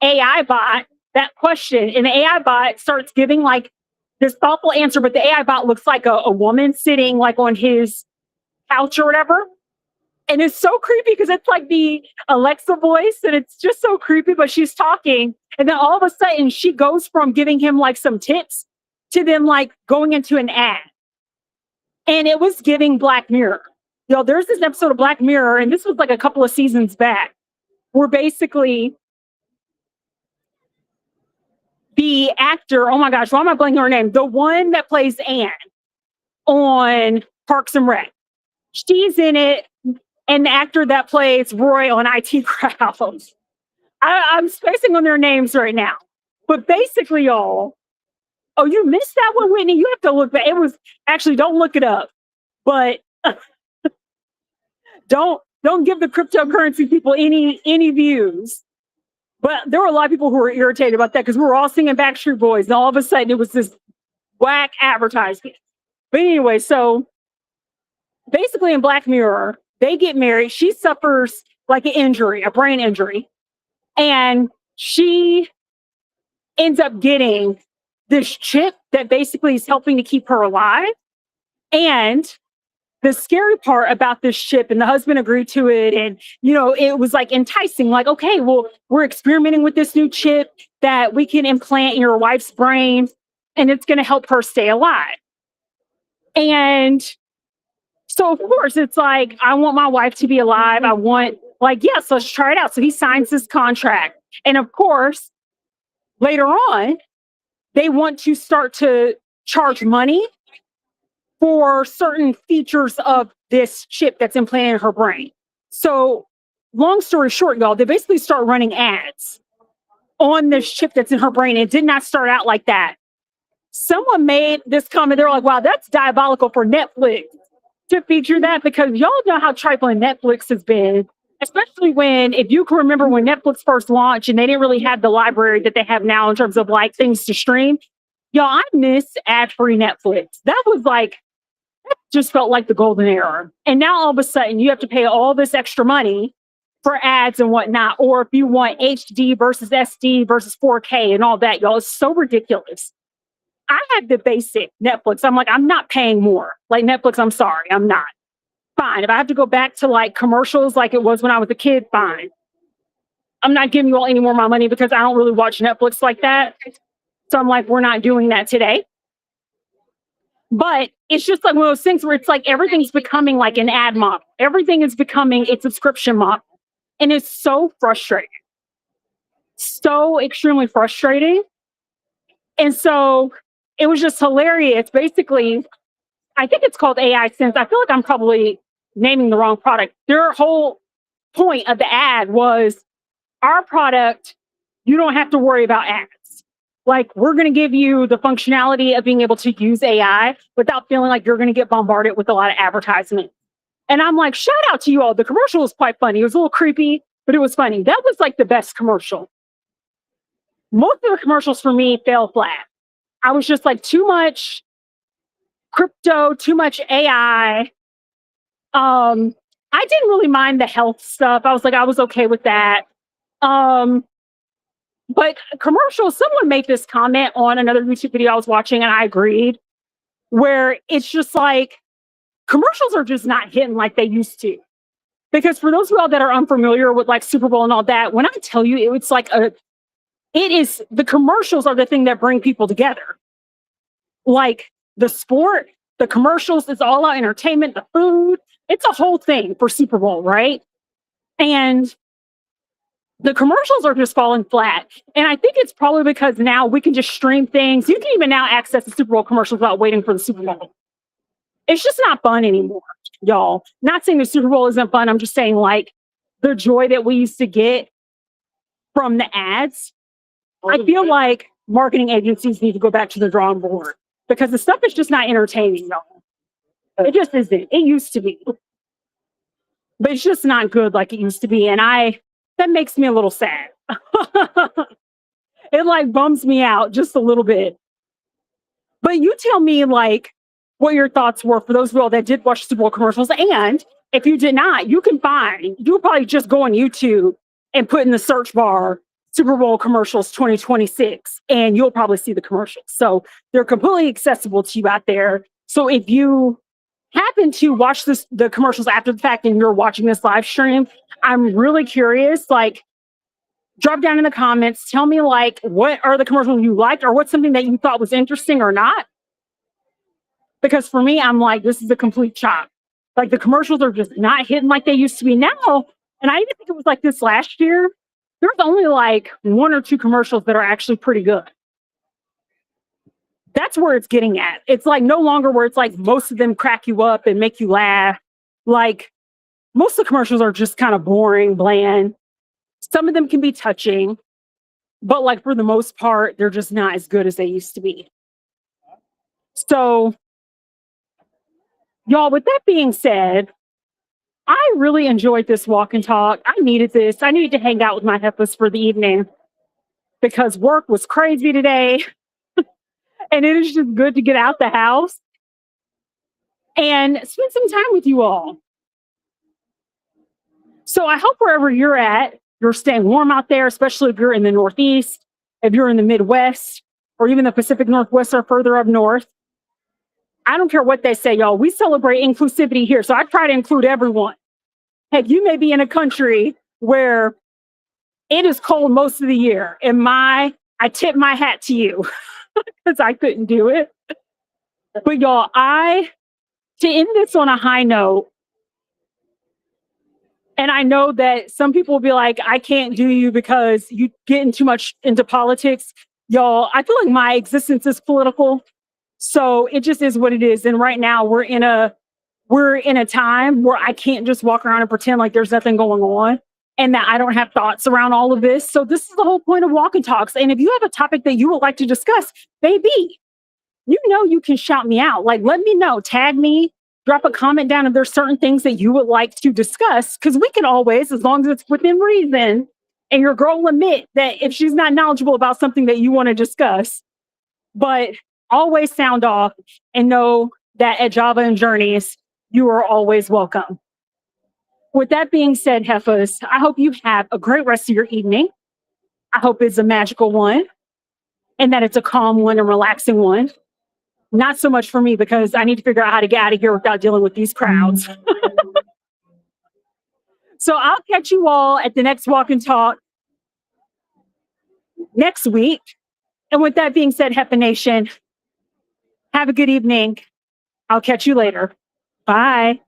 AI bot that question, and the AI bot starts giving like this thoughtful answer, but the AI bot looks like a woman sitting like on his couch or whatever. And it's so creepy because it's like the Alexa voice, and it's just so creepy, but she's talking. And then all of a sudden she goes from giving him like some tips to then like going into an ad. And it was giving Black Mirror. Yo, there's this episode of Black Mirror, and this was like a couple of seasons back, where basically the actor, oh my gosh, why am I blanking on her name? The one that plays Anne on Parks and Rec. She's in it, and the actor that plays Roy on IT Crowds. I'm spacing on their names right now. But basically, y'all, oh, you missed that one, Whitney? You have to look back. It was actually, don't look it up. But don't give the cryptocurrency people any views. But there were a lot of people who were irritated about that because we were all singing Backstreet Boys, and all of a sudden it was this whack advertisement. But anyway, so basically in Black Mirror, they get married. She suffers like an injury, a brain injury, and she ends up getting this chip that basically is helping to keep her alive. And the scary part about this chip, and the husband agreed to it, and it was like enticing, like, okay, well, we're experimenting with this new chip that we can implant in your wife's brain, and it's going to help her stay alive. And so, of course, it's like, I want my wife to be alive. I want, like, yes, let's try it out. So he signs this contract. And of course, later on, they want to start to charge money for certain features of this chip that's implanted in her brain. So, long story short, y'all, they basically start running ads on this chip that's in her brain. It did not start out like that. Someone made this comment. They're like, wow, that's diabolical for Netflix to feature that, because y'all know how trifling Netflix has been, especially if you can remember when Netflix first launched and they didn't really have the library that they have now in terms of like things to stream. Y'all, I miss ad-free Netflix. That just felt like the golden era. And now all of a sudden you have to pay all this extra money for ads and whatnot. Or if you want HD versus SD versus 4K and all that, y'all, it's so ridiculous. I have the basic Netflix. I'm like, I'm not paying more. Like Netflix, I'm sorry, I'm not. Fine. If I have to go back to like commercials like it was when I was a kid, fine. I'm not giving you all any more of my money because I don't really watch Netflix like that. So I'm like, we're not doing that today. But it's just like one of those things where it's like everything's becoming like an ad model. Everything is becoming a subscription model. And it's so frustrating. So extremely frustrating. And so it was just hilarious. Basically, I think it's called AI Sense. I feel like I'm probably naming the wrong product. Their whole point of the ad was, our product, you don't have to worry about ads. Like, we're going to give you the functionality of being able to use AI without feeling like you're going to get bombarded with a lot of advertisement. And I'm like, shout out to you all. The commercial was quite funny. It was a little creepy, but it was funny. That was like the best commercial. Most of the commercials for me fell flat. I was just like, too much crypto, too much AI. I didn't really mind the health stuff. I was okay with that. But commercials, someone made this comment on another YouTube video I was watching, and I agreed, where it's just like, commercials are just not hitting like they used to. Because for those of y'all that are unfamiliar with like Super Bowl and all that, when I tell you, it's like the commercials are the thing that bring people together. Like the sport, the commercials, it's all about entertainment, the food, it's a whole thing for Super Bowl, right? And the commercials are just falling flat. And I think it's probably because now we can just stream things. You can even now access the Super Bowl commercials without waiting for the Super Bowl. It's just not fun anymore, y'all. Not saying the Super Bowl isn't fun. I'm just saying, like, the joy that we used to get from the ads. I feel like marketing agencies need to go back to the drawing board, because the stuff is just not entertaining, y'all. It just isn't. It used to be. But it's just not good like it used to be. And that makes me a little sad. It like bums me out just a little bit. But you tell me like what your thoughts were for those of you all that did watch Super Bowl commercials. And if you did not, you'll probably just go on YouTube and put in the search bar Super Bowl commercials 2026, and you'll probably see the commercials. So they're completely accessible to you out there. So if you happen to watch the commercials after the fact and you're watching this live stream, I'm really curious, like, drop down in the comments, tell me like, what are the commercials you liked, or what's something that you thought was interesting or not? Because for me, I'm like, this is a complete chop. Like, the commercials are just not hitting like they used to be now. And I even think it was like this last year. There's only like 1 or 2 commercials that are actually pretty good. That's where it's getting at. It's like no longer where it's like most of them crack you up and make you laugh. Like, most of the commercials are just kind of boring, bland. Some of them can be touching, but like for the most part, they're just not as good as they used to be. So, y'all, with that being said, I really enjoyed this walk and talk. I needed this. I needed to hang out with my Heffas for the evening because work was crazy today. And it is just good to get out the house and spend some time with you all. So I hope wherever you're at, you're staying warm out there, especially if you're in the Northeast, if you're in the Midwest, or even the Pacific Northwest or further up north. I don't care what they say, y'all. We celebrate inclusivity here. So I try to include everyone. Heck, you may be in a country where it is cold most of the year. And I tip my hat to you because I couldn't do it. But y'all, to end this on a high note, and I know that some people will be like, I can't do you because you getting too much into politics. Y'all, I feel like my existence is political. So it just is what it is. And right now we're in a time where I can't just walk around and pretend like there's nothing going on and that I don't have thoughts around all of this. So this is the whole point of Walk and Talks. And if you have a topic that you would like to discuss, baby, you can shout me out. Like, let me know, tag me, drop a comment down if there's certain things that you would like to discuss. Because we can always, as long as it's within reason, and your girl will admit that if she's not knowledgeable about something that you want to discuss, but always sound off and know that at Java and Journeys, you are always welcome. With that being said, Heffas, I hope you have a great rest of your evening. I hope it's a magical one and that it's a calm one and relaxing one. Not so much for me because I need to figure out how to get out of here without dealing with these crowds. So I'll catch you all at the next Walk and Talk next week. And with that being said, Heffa Nation, have a good evening. I'll catch you later. Bye.